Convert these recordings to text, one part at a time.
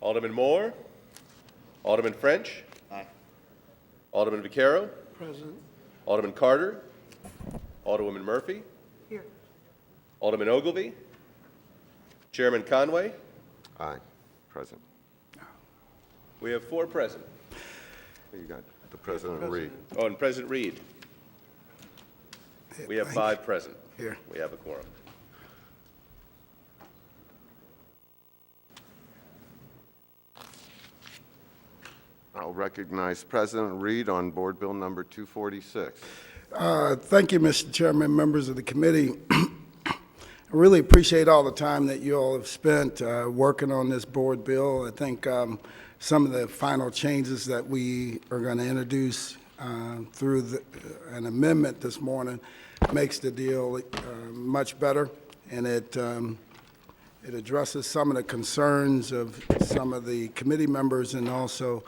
Alderman Moore. Alderman French. Aye. Alderman Vaquero. Present. Alderman Carter. Alderwoman Murphy. Here. Alderman Ogilvy. Chairman Conway. Aye. Present. We have 4 present. You got the President Reed. Oh, and President Reed. We have 5 present. Here. We have a quorum. I'll recognize President Reed on Board Bill number 246. Thank you, Mr. Chairman, members of the committee. I really appreciate all the time that you all have spent working on this board bill. I think some of the final changes that we are going to introduce through an amendment this morning makes the deal much better, and it addresses some of the concerns of some of the committee members and also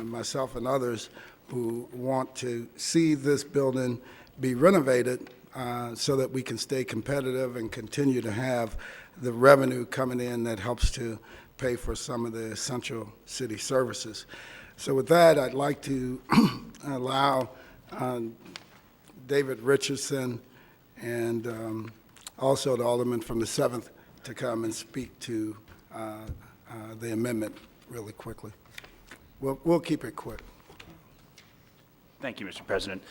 myself and others who want to see this building be renovated so that we can stay competitive and continue to have the revenue coming in that helps to pay for some of the essential city services. So with that, I'd like to allow David Richardson and also the alderman from the 7th to come and speak to the amendment really quickly. We'll keep it quick. Thank you, Mr. President.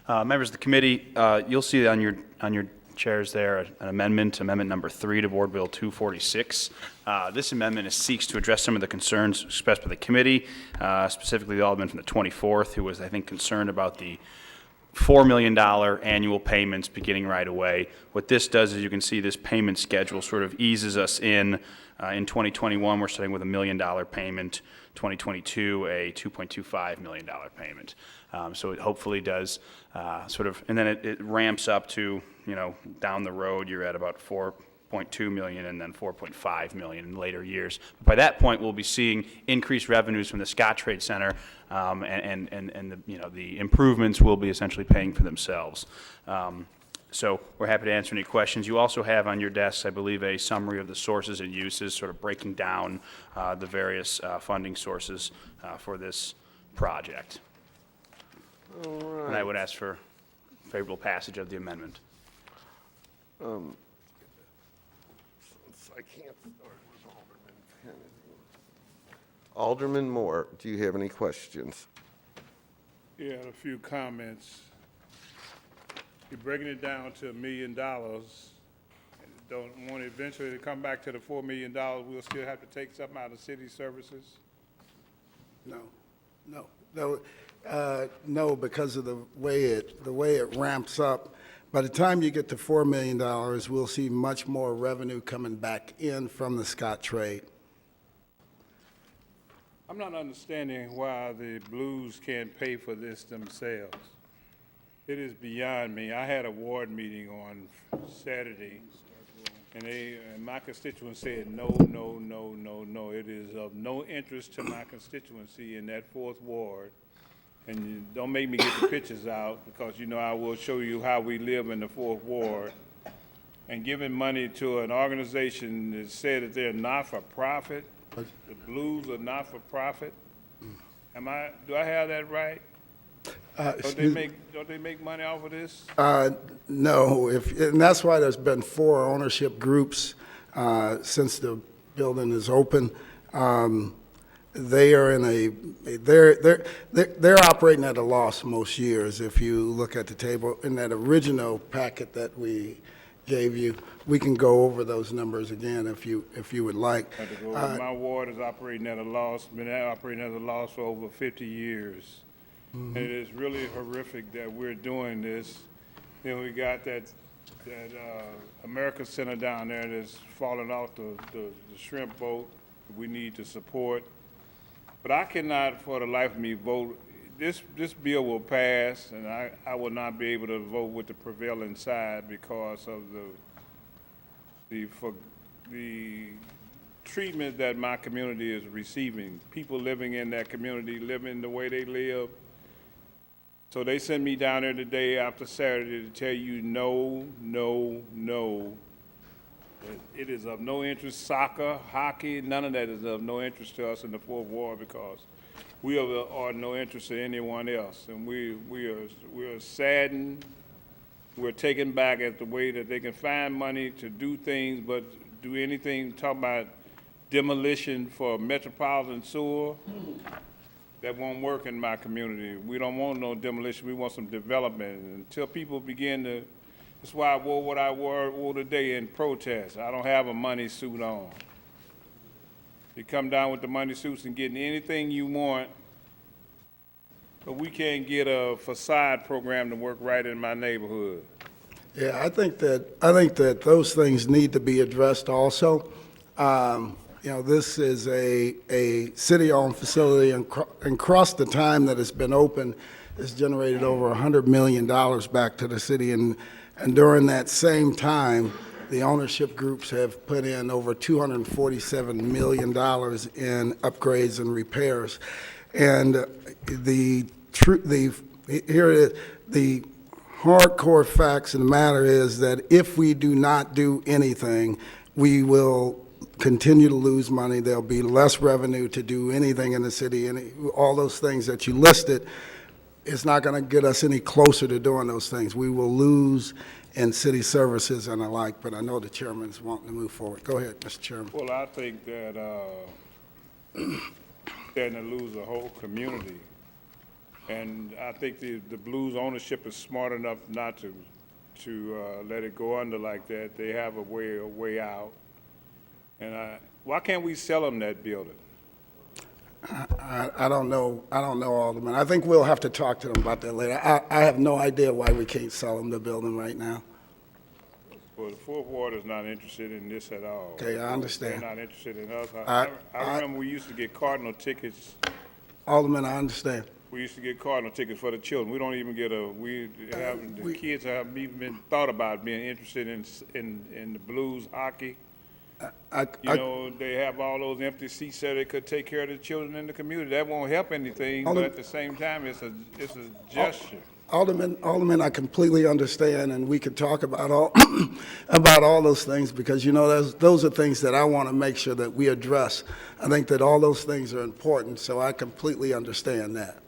Members of the committee, you'll see on your chairs there an amendment number 3 to Board Bill 246. This amendment seeks to address some of the concerns expressed by the committee, specifically the alderman from the 24th, who was, I think, concerned about the $4 million annual payments beginning right away. What this does is you can see this payment schedule sort of eases us in. In 2021, we're starting with $1 million payment. 2022, a $2.25 million payment. So it hopefully does sort of, and then it ramps up to, down the road, you're at about $4.2 million and then $4.5 million in later years. But by that point, we'll be seeing increased revenues from the Scottrade Center, and the improvements will be essentially paying for themselves. So we're happy to answer any questions. You also have on your desks, I believe, a summary of the sources and uses, sort of breaking down the various funding sources for this project. All right. And I would ask for favorable passage of the amendment. Since I can't start with Alderman Kennedy. Alderman Moore, do you have any questions? Yeah, a few comments. You're breaking it down to $1 million. And don't want eventually to come back to the $4 million. We'll still have to take something out of city services. No, because of the way it ramps up. By the time you get to $4 million, we'll see much more revenue coming back in from the Scottrade. I'm not understanding why the Blues can't pay for this themselves. It is beyond me. I had a ward meeting on Saturday, and my constituents said, no. It is of no interest to my constituency in that 4th ward. And don't make me get the pictures out, because I will show you how we live in the 4th ward. And giving money to an organization that said that they're not-for-profit, the Blues are not-for-profit. Do I have that right? Don't they make money off of this? No, and that's why there's been 4 ownership groups since the building is open. They are they're operating at a loss most years. If you look at the table in that original packet that we gave you, we can go over those numbers again if you would like. My ward is operating at a loss. Been operating at a loss for over 50 years. And it is really horrific that we're doing this. Then we got that America Center down there that's falling off the shrimp boat that we need to support. But I cannot, for the life of me, vote. This bill will pass, and I will not be able to vote with the prevailing side because of the treatment that my community is receiving. People living in that community, living the way they live. So they sent me down there today after Saturday to tell you no, It is of no interest. Soccer, hockey, none of that is of no interest to us in the Fourth Ward because we are no interest in anyone else. And we are saddened. We're taken back at the way that they can find money to do things, but do anything, talk about demolition for metropolitan sewer. That won't work in my community. We don't want no demolition. We want some development. Until people begin to, that's why I wore what I wore today in protest. I don't have a money suit on. You come down with the money suits and getting anything you want, but we can't get a facade program to work right in my neighborhood. Yeah, I think that those things need to be addressed also. You know, this is a city-owned facility, and across the time that it's been open, it's generated over $100 million back to the city, and during that same time, the ownership groups have put in over $247 million in upgrades and repairs. And the hardcore facts of the matter is that if we do not do anything, we will continue to lose money. There'll be less revenue to do anything in the city, and all those things that you listed, it's not going to get us any closer to doing those things. We will lose in city services and the like, but I know the chairman is wanting to move forward. Go ahead, Mr. Chairman. Well, I think that they're going to lose a whole community. And I think the Blues ownership is smart enough not to let it go under like that. They have a way out. And why can't we sell them that building? I don't know, Alderman. I think we'll have to talk to them about that later. I have no idea why we can't sell them the building right now. Well, the Fourth Ward is not interested in this at all. Okay, I understand. They're not interested in us. I remember we used to get Cardinal tickets. Alderman, I understand. We used to get Cardinal tickets for the children. We don't even get the kids haven't even been thought about being interested in the Blues hockey. They have all those empty seats so they could take care of the children in the community. That won't help anything, but at the same time, it's a gesture. Alderman, I completely understand, and we could talk about all those things because those are things that I want to make sure that we address. I think that all those things are important, so I completely understand that.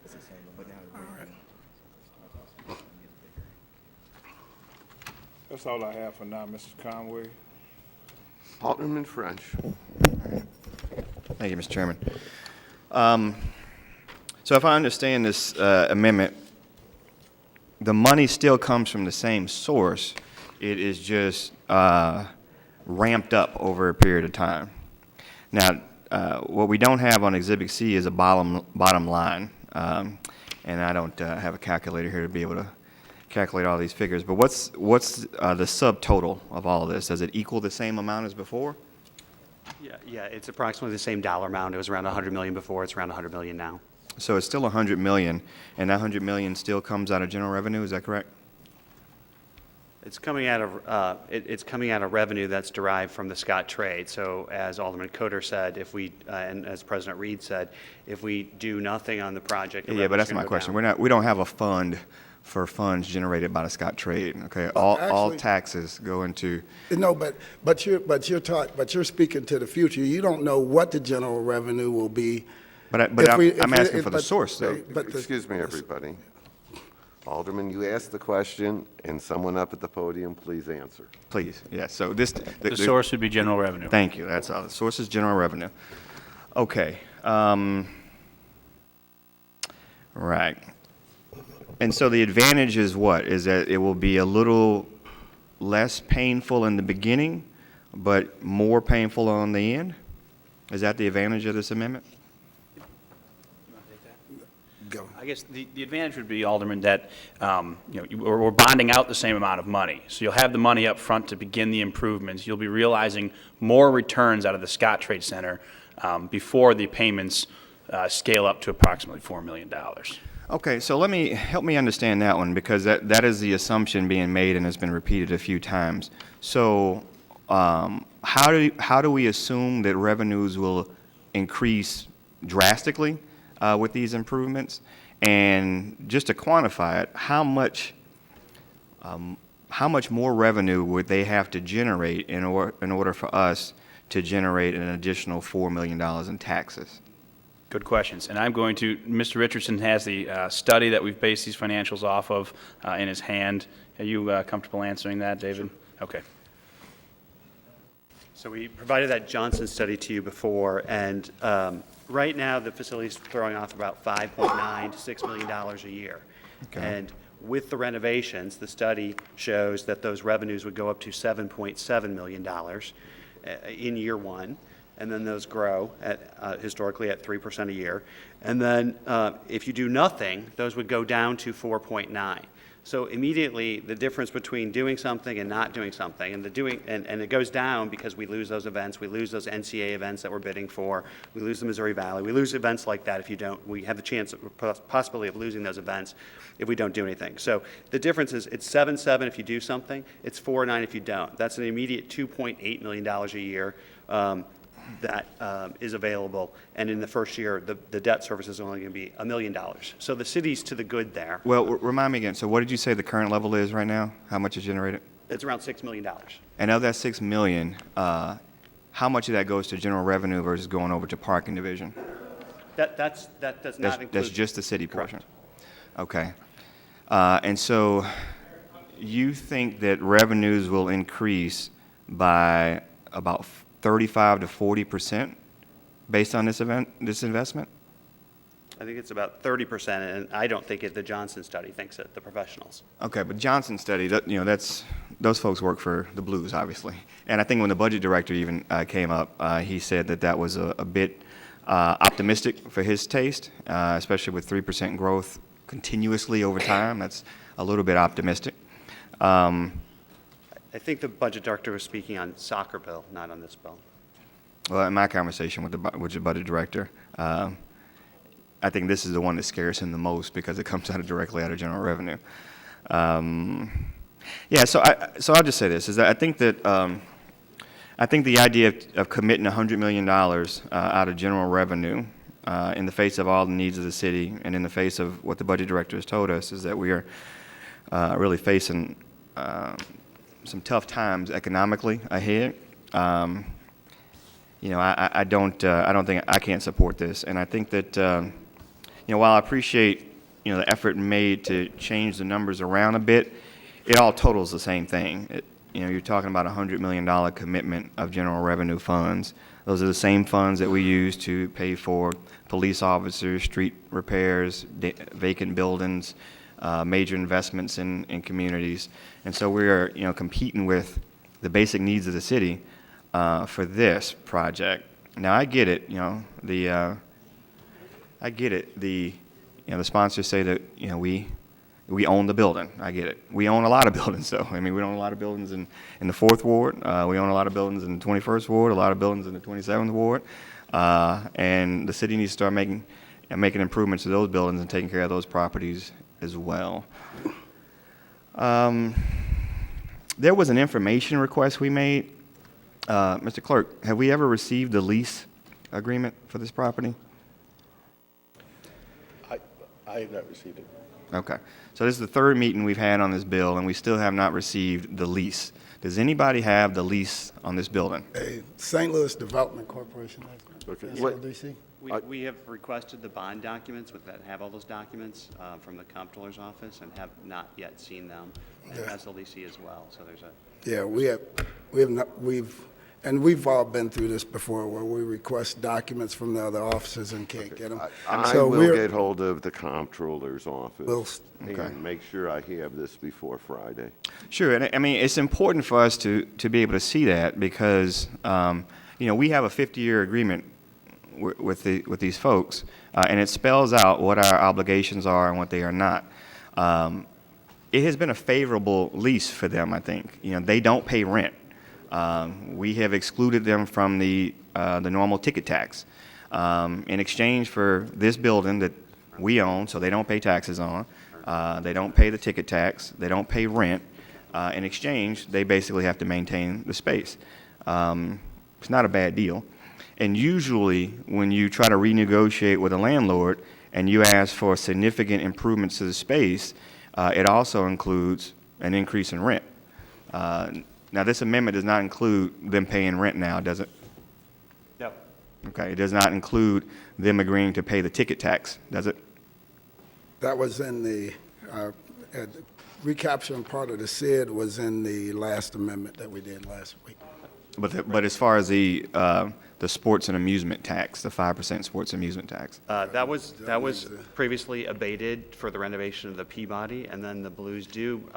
That's all I have for now, Mr. Conway. Alderman French. Thank you, Mr. Chairman. So if I understand this amendment, the money still comes from the same source. It is just ramped up over a period of time. Now, what we don't have on Exhibit C is a bottom line, and I don't have a calculator here to be able to calculate all these figures. But what's the subtotal of all of this? Does it equal the same amount as before? Yeah, it's approximately the same dollar amount. It was around 100 million before. It's around 100 million now. So it's still 100 million, and that 100 million still comes out of general revenue. Is that correct? It's coming out of revenue that's derived from the Scottrade. So as Alderman Coder said, if we and as President Reed said, if we do nothing on the project, Yeah, but that's my question. We don't have a fund for funds generated by the Scottrade. Okay, all taxes go into. No, but you're speaking to the future. You don't know what the general revenue will be. But I'm asking for the source, though. Excuse me, everybody. Alderman, you asked the question, and someone up at the podium, please answer. Please, yeah. So The source would be general revenue. Thank you. That's all. The source is general revenue. Okay. Right. And so the advantage is what? Is that it will be a little less painful in the beginning, but more painful on the end? Is that the advantage of this amendment? Go. I guess the advantage would be, Alderman, that we're bonding out the same amount of money. So you'll have the money up front to begin the improvements. You'll be realizing more returns out of the Scottrade Center before the payments scale up to approximately $4 million. Okay, so help me understand that one, because that is the assumption being made and has been repeated a few times. So how do we assume that revenues will increase drastically with these improvements? And just to quantify it, how much how much more revenue would they have to generate in order for us to generate an additional $4 million in taxes? Good questions. And I'm going to, Mr. Richardson has the study that we've based these financials off of in his hand. Are you comfortable answering that, David? Okay. So we provided that Johnson study to you before, and right now, the facility's throwing off about $5.9 to $6 million a year. Okay. And with the renovations, the study shows that those revenues would go up to $7.7 million in year one, and then those grow at, historically at 3% a year. And then if you do nothing, those would go down to 4.9. So immediately, the difference between doing something and not doing something, and and it goes down because we lose those events, we lose those NCA events that we're bidding for, we lose the Missouri Valley, we lose events like that if you don't, we have the chance, possibility of losing those events if we don't do anything. So the difference is it's 7.7 if you do something, it's 4.9 if you don't. That's an immediate $2.8 million a year that is available, and in the first year, the debt service is only going to be $1 million. So the city's to the good there. Well, remind me again, so what did you say the current level is right now? How much is generated? It's around $6 million. And of that $6 million, how much of that goes to general revenue versus going over to parking division? That does not include. That's just the city Correct. portion? Okay. And so you think that revenues will increase by about 35 to 40% based on this investment? I think it's about 30%, and I don't think the Johnson study thinks it, the professionals. Okay, but Johnson study, those folks work for the Blues, obviously. And I think when the budget director even came up, he said that was a bit optimistic for his taste, especially with 3% growth continuously over time. That's a little bit optimistic. I think the budget director was speaking on soccer bill, not on this bill. Well, in my conversation with the budget director, I think this is the one that scares him the most because it comes directly out of general revenue. Yeah, so I'll just say this: is that I think the idea of committing $100 million out of general revenue in the face of all the needs of the city and in the face of what the budget director has told us is that we are really facing some tough times economically ahead. I can't support this, and I think that while I appreciate the effort made to change the numbers around a bit, it all totals the same thing. You're talking about a $100 million commitment of general revenue funds. Those are the same funds that we use to pay for police officers, street repairs, vacant buildings, major investments in communities. And so we're, competing with the basic needs of the city for this project. Now, I get it, the sponsors say that, we own the building. I get it. We own a lot of buildings, though. I mean, we own a lot of buildings in the 4th Ward. We own a lot of buildings in the 21st Ward, a lot of buildings in the 27th Ward. And the city needs to start making improvements to those buildings and taking care of those properties as well. There was an information request we made. Mr. Clerk, have we ever received the lease agreement for this property? I have not received it. Okay. So this is the 3rd meeting we've had on this bill, and we still have not received the lease. Does anybody have the lease on this building? St. Louis Development Corporation, Okay. SLDC. We have requested the bond documents that have all those documents from the Comptroller's office and have not yet seen them, and Yeah. SLDC as well. So there's a. Yeah, we've all been through this before where we request documents from the other offices and can't get them. I will get hold of the Comptroller's office Okay. and make sure I have this before Friday. Sure, and I mean, it's important for us to be able to see that because, we have a 50-year agreement with these folks, and it spells out what our obligations are and what they are not. It has been a favorable lease for them, I think. They don't pay rent. We have excluded them from the normal ticket tax. In exchange for this building that we own, so they don't pay taxes on, they don't pay the ticket tax, they don't pay rent. In exchange, they basically have to maintain the space. It's not a bad deal. And usually, when you try to renegotiate with a landlord and you ask for significant improvements to the space, it also includes an increase in rent. Now, this amendment does not include them paying rent now, does it? No. Okay, it does not include them agreeing to pay the ticket tax, does it? That was in the, recapturing part of the SID was in the last amendment that we did last week. But as far as the sports and amusement tax, the 5% sports amusement tax, That was previously abated for the renovation of the Peabody, and then the Blues do,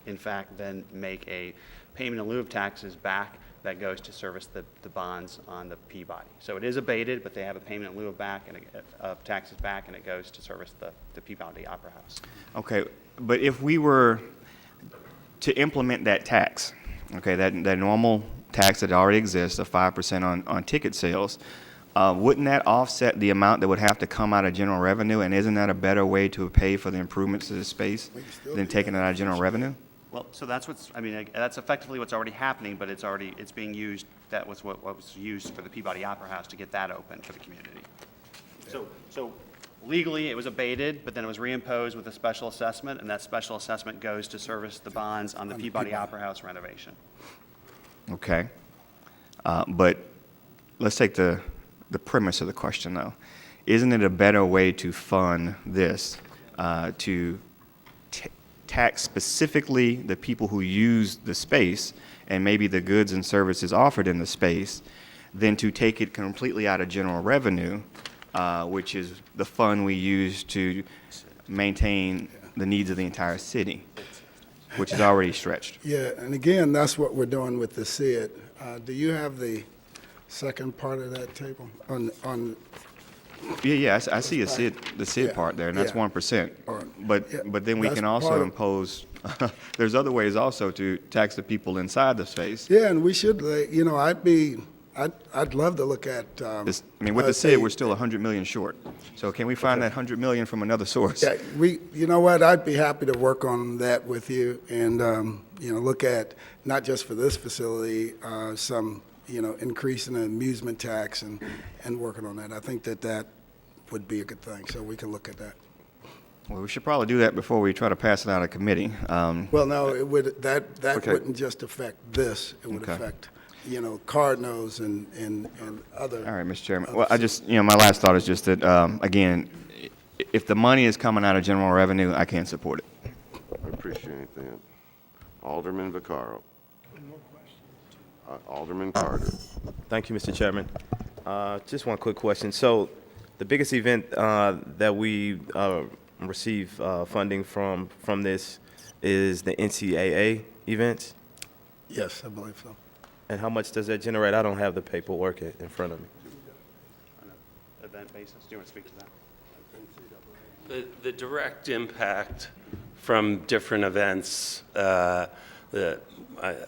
in fact, then make a payment in lieu of taxes back that goes to service the bonds on the Peabody. So it is abated, but they have a payment in lieu of taxes back, and it goes to service the Peabody Opera House. okay, but if we were to implement that tax, okay, that normal tax that already exists, of 5% on ticket sales, wouldn't that offset the amount that would have to come out of general revenue? And isn't that a better way to pay for the improvements to the space than taking it out of general revenue? Well, so that's that's effectively what's already happening, but it's being used, that was what was used for the Peabody Opera House to get that open for the community. So legally, it was abated, but then it was reimposed with a special assessment, and that special assessment goes to service the bonds on the Peabody Opera House renovation. Okay. But let's take the premise of the question, though. Isn't it a better way to fund this, to tax specifically the people who use the space and maybe the goods and services offered in the space, than to take it completely out of general revenue, which is the fund we use to maintain the needs of the entire city, which is already stretched? Yeah, and again, that's what we're doing with the SID. Do you have the second part of that table on? Yeah, I see the SID Yeah, part there, and that's yeah. 1%. All right. But Yeah, then we that's can part also of- impose, there's other ways also to tax the people inside the space. Yeah, and we should, I'd love to look at. With the SID, we're still 100 million short. So can we find that 100 million from another source? Yeah, you know what, I'd be happy to work on that with you and, look at, not just for this facility, some, increase in the amusement tax and working on that. I think that would be a good thing, so we can look at that. Well, we should probably do that before we try to pass it out of committee. Well, no, it would, that Okay. wouldn't just affect this, it would Okay. affect, Cardinals and other. All right, Mr. Chairman. Well, I just, my last thought is just that, again, if the money is coming out of general revenue, I can't support it. I appreciate that. Alderman Vaccaro. Alderman Carter. Thank you, Mr. Chairman. Just one quick question. So the biggest event that we receive funding from this is the NCAA events? Yes, I believe so. And how much does that generate? I don't have the paperwork in front of me. On an event basis, do you want to speak to that? The direct impact from different events, I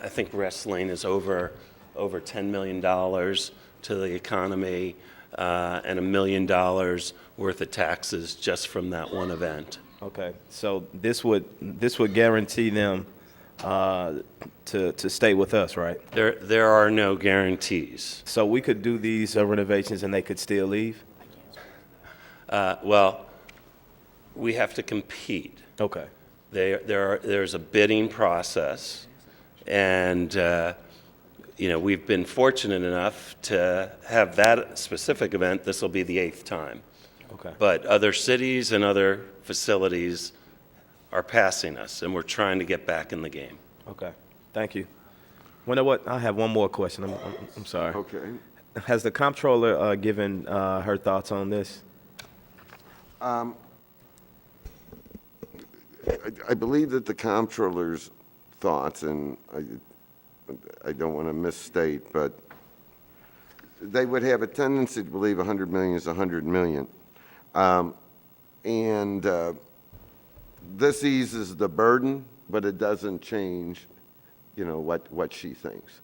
think wrestling is over $10 million to the economy, and $1 million worth of taxes just from that one event. Okay, so this would guarantee them to stay with us, right? There are no guarantees. So we could do these renovations and they could still leave? Well, we have to compete. Okay. There's a bidding process, and we've been fortunate enough to have that specific event. This will be the 8th time. Okay. But other cities and other facilities are passing us, and we're trying to get back in the game. Okay, thank you. You know what? I have one more question. I'm sorry. Okay. Has the comptroller given her thoughts on this? I believe that the comptroller's thoughts, and I don't want to misstate, but they would have a tendency to believe 100 million is 100 million. This eases the burden, but it doesn't change, what she thinks.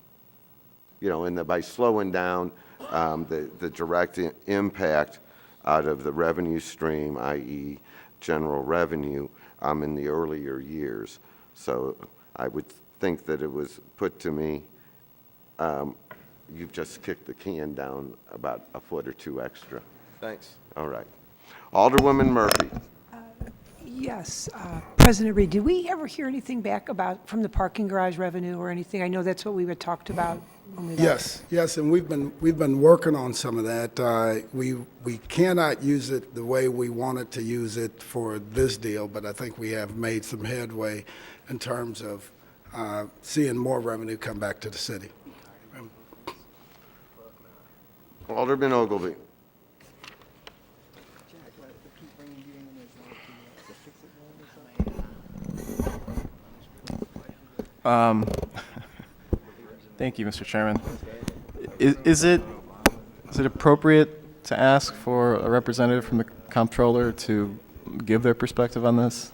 And by slowing down the direct impact out of the revenue stream, i.e. general revenue, in the earlier years. So I would think that it was put to me, you've just kicked the can down about a foot or two extra. Thanks. All right. Alderwoman Murphy. Yes, President Reed, did we ever hear anything back from the parking garage revenue or anything? I know that's what we had talked about when we left. Yes, and we've been working on some of that. We cannot use it the way we wanted to use it for this deal, but I think we have made some headway in terms of seeing more revenue come back to the city. Alderman Ogilvy. Thank you, Mr. Chairman. Is it appropriate to ask for a representative from the Comptroller to give their perspective on this?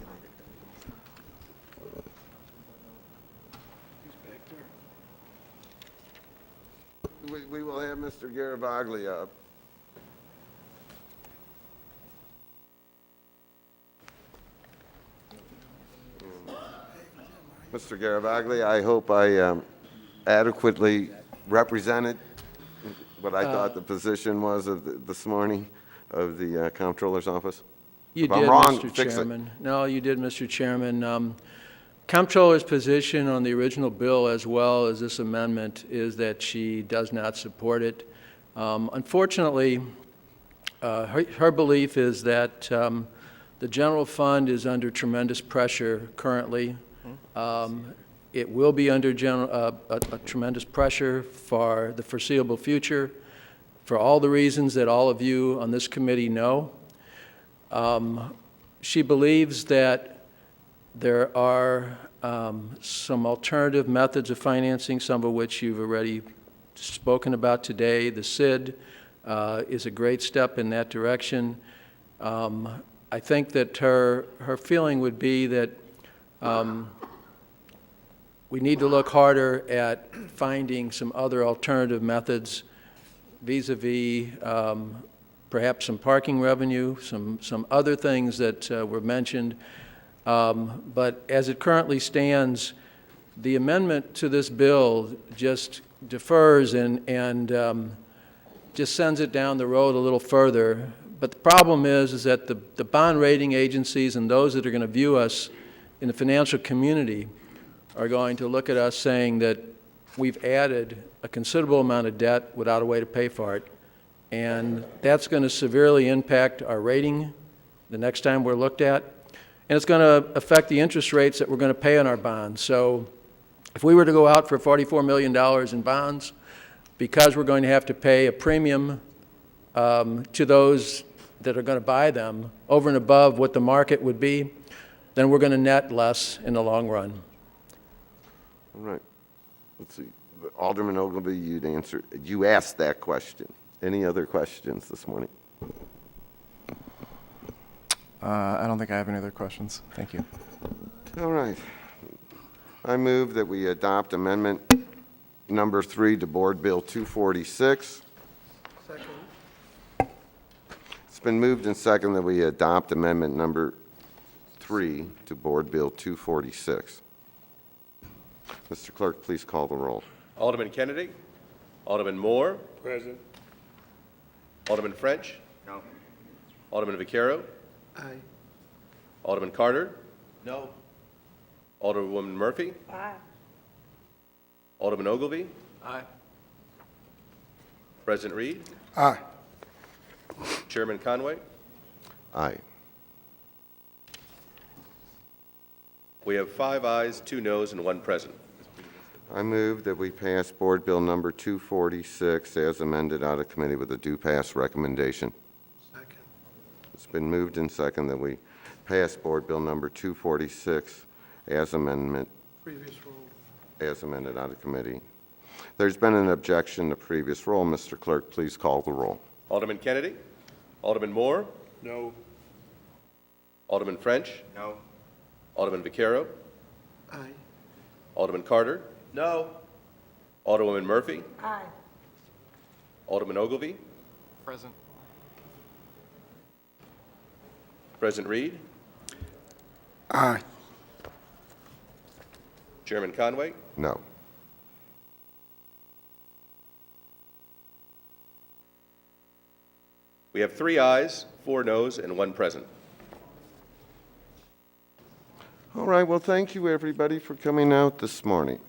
We will have Mr. Garavaglia up. Mr. Garavaglia, I hope I adequately represented what I thought the position was of this morning of the Comptroller's office. You If I'm did, wrong, Mr. fix it. Chairman. No, you did, Mr. Chairman. Comptroller's position on the original bill as well as this amendment is that she does not support it. Unfortunately, her belief is that the general fund is under tremendous pressure currently. It will be under a tremendous pressure for the foreseeable future for all the reasons that all of you on this committee know. She believes that there are some alternative methods of financing, some of which you've already spoken about today. The SID is a great step in that direction. I think that her feeling would be that we need to look harder at finding some other alternative methods vis-a-vis perhaps some parking revenue, some other things that were mentioned. But as it currently stands, the amendment to this bill just defers and just sends it down the road a little further. But the problem is that the bond rating agencies and those that are going to view us in the financial community are going to look at us saying that we've added a considerable amount of debt without a way to pay for it. And that's going to severely impact our rating the next time we're looked at. And it's going to affect the interest rates that we're going to pay on our bonds. So if we were to go out for $44 million in bonds, because we're going to have to pay a premium to those that are going to buy them over and above what the market would be, then we're going to net less in the long run. All right. Let's see. Alderman Ogilvy, you asked that question. Any other questions this morning? I don't think I have any other questions. Thank you. All right. I move that we adopt amendment number 3 to Board Bill 246. Second. It's been moved and seconded that we adopt amendment number 3 to Board Bill 246. Mr. Clerk, please call the roll. Alderman Kennedy. Alderman Moore. Present. Alderman French. No. Alderman Vaquero. Aye. Alderman Carter. No. Alderwoman Murphy. Aye. Alderman Ogilvy. Aye. President Reed. Aye. Chairman Conway. Aye. We have 5 ayes, 2 noes, and 1 present. I move that we pass Board Bill number 246 as amended out of committee with a due pass recommendation. Second. It's been moved and seconded that we pass Board Bill number 246 as amendment, Previous rule. as amended out of committee. There's been an objection to previous roll. Mr. Clerk, please call the roll. Alderman Kennedy. Alderman Moore. No. Alderman French. No. Alderman Vaquero. Aye. Alderman Carter. No. Alderwoman Murphy. Aye. Alderman Ogilvy. Present. President Reed. Aye. Chairman Conway. No. We have 3 ayes, 4 noes, and 1 present. right, well, thank you, everybody, for coming out this morning.